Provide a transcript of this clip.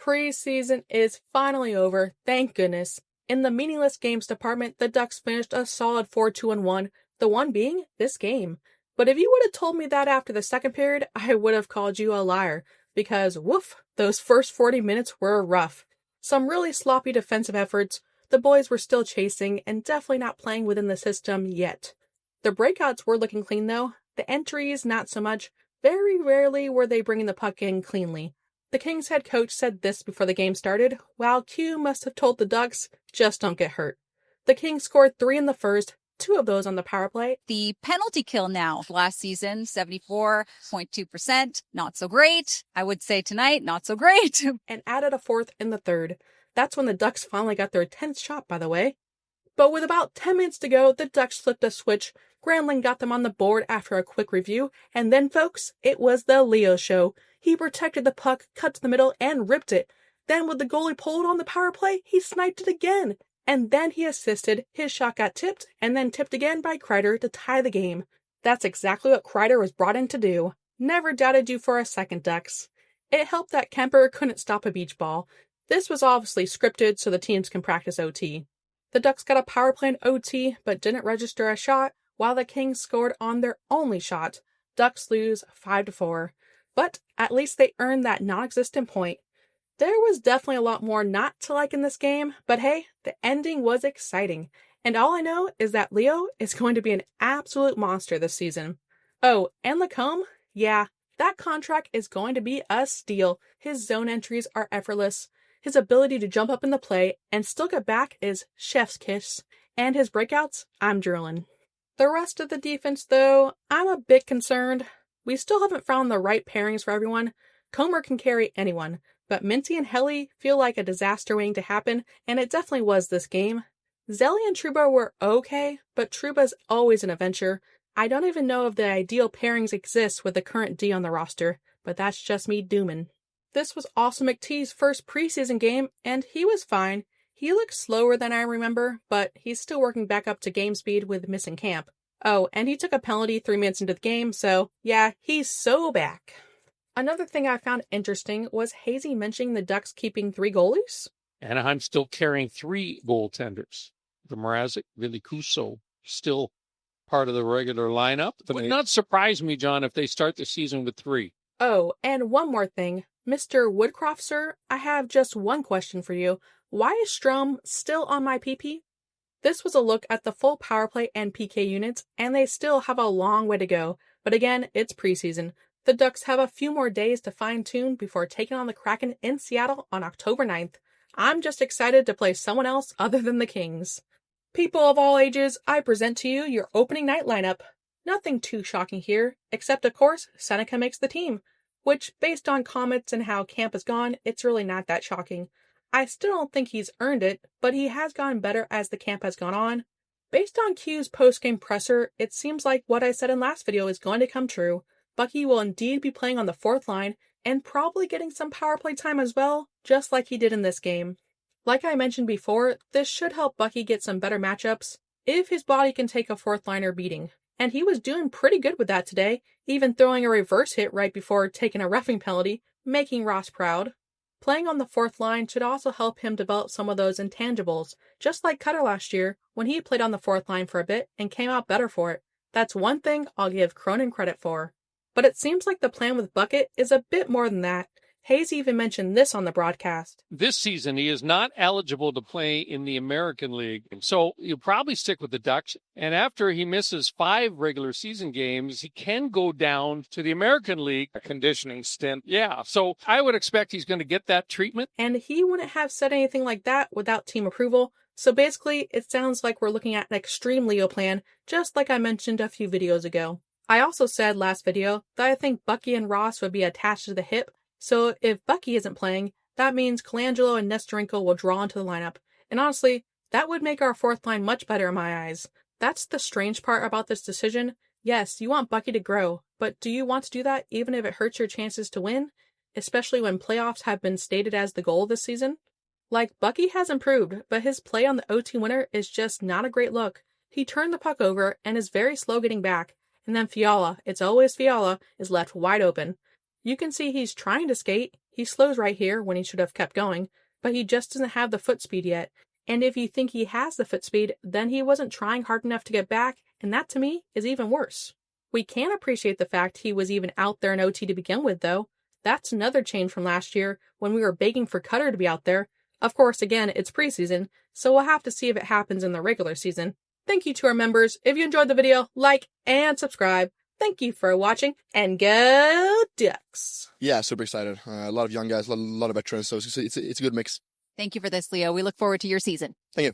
Preseason is finally over, thank goodness. In the meaningless games department, the Ducks finished a solid 4-2-1, the one being this game. But if you would have told me that after the second period, I would have called you a liar, because woof, those first 40 minutes were rough. Some really sloppy defensive efforts, the boys were still chasing and definitely not playing within the system yet. The breakouts were looking clean though, the entries not so much. Very rarely were they bringing the puck in cleanly. The Kings head coach said this before the game started, while Q must have told the Ducks, just don't get hurt. The Kings scored 3 in the first, 2 of those on the power play. The penalty kill now. Last season, 74.2%. Not so great. I would say tonight, not so great. And added a 4th in the third. That's when the Ducks finally got their 10th shot, by the way. But with about 10 minutes to go, the Ducks flipped a switch. Granlund got them on the board after a quick review. And then, folks, it was the Leo show. He protected the puck, cut to the middle, and ripped it. Then with the goalie pulled on the power play, he sniped it again. And then he assisted, his shot got tipped, and then tipped again by Kreider to tie the game. That's exactly what Kreider was brought in to do. Never doubted you for a second, Ducks. It helped that Kemper couldn't stop a beach ball. This was obviously scripted so the teams can practice OT. The Ducks got a power play in OT, but didn't register a shot, while the Kings scored on their only shot. Ducks lose 5-4. But at least they earned that non-existent point. There was definitely a lot more not to like in this game, but hey, the ending was exciting. And all I know is that Leo is going to be an absolute monster this season. Oh, and LaCombe? Yeah, that contract is going to be a steal. His zone entries are effortless. His ability to jump up in the play and still get back is chef's kiss. And his breakouts, I'm drooling. The rest of the defense, though, I'm a bit concerned. We still haven't found the right pairings for everyone. Comer can carry anyone, but Minty and Helly feel like a disaster waiting to happen, and it definitely was this game. Zelly and Trouba were okay, but Trouba's always an adventure. I don't even know if the ideal pairings exist with the current D on the roster, but that's just me dooming. This was also McTee's first preseason game, and he was fine. He looked slower than I remember, but he's still working back up to game speed with missing camp. Oh, and he took a penalty 3 minutes into the game, so yeah, he's so back. Another thing I found interesting was Hazy mentioning the Ducks keeping 3 goalies. Anaheim still carrying 3 goaltenders. The Mrazek, Ville Kuso, still part of the regular lineup. It would not surprise me, John, if they start the season with 3. Oh, and one more thing. Mr. Woodcroft, sir, I have just one question for you. Why is Strom still on my PP? This was a look at the full power play and PK units, and they still have a long way to go. But again, it's preseason. The Ducks have a few more days to fine-tune before taking on the Kraken in Seattle on October 9th. I'm just excited to play someone else other than the Kings. People of all ages, I present to you your opening night lineup. Nothing too shocking here, except of course, Sennecke makes the team. Which, based on comments and how camp has gone, it's really not that shocking. I still don't think he's earned it, but he has gotten better as the camp has gone on. Based on Q's post-game presser, it seems like what I said in last video is going to come true. Bucky will indeed be playing on the 4th line, and probably getting some power play time as well, just like he did in this game. Like I mentioned before, this should help Bucky get some better matchups, if his body can take a 4th liner beating. And he was doing pretty good with that today, even throwing a reverse hit right before taking a reffing penalty, making Ross proud. Playing on the 4th line should also help him develop some of those intangibles, just like Cutter last year, when he played on the 4th line for a bit and came out better for it. That's one thing I'll give Cronin credit for. But it seems like the plan with Bucket is a bit more than that. Hayes even mentioned this on the broadcast. This season, he is not eligible to play in the American League, so he'll probably stick with the Ducks. And after he misses 5 regular season games, he can go down to the American League. A conditioning stint. Yeah, so I would expect he's going to get that treatment. And he wouldn't have said anything like that without team approval. So basically, it sounds like we're looking at an extreme Leo plan, just like I mentioned a few videos ago. I also said last video that I think Bucky and Ross would be attached to the hip. So if Bucky isn't playing, that means Colangelo and Nestorenko will draw into the lineup. And honestly, that would make our 4th line much better in my eyes. That's the strange part about this decision. Yes, you want Bucky to grow, but do you want to do that even if it hurts your chances to win? Especially when playoffs have been stated as the goal this season? Like, Bucky has improved, but his play on the OT winner is just not a great look. He turned the puck over and is very slow getting back. And then Fiala, it's always Fiala, is left wide open. You can see he's trying to skate. He slows right here when he should have kept going, but he just doesn't have the foot speed yet. And if you think he has the foot speed, then he wasn't trying hard enough to get back, and that to me is even worse. We can appreciate the fact he was even out there in OT to begin with, though. That's another change from last year when we were begging for Cutter to be out there. Of course, again, it's preseason, so we'll have to see if it happens in the regular season. Thank you to our members. If you enjoyed the video, like and subscribe. Thank you for watching, and go Ducks! Yeah, super excited. A lot of young guys, a lot of veterans, so it's a good mix. Thank you for this, Leo. We look forward to your season. Thank you.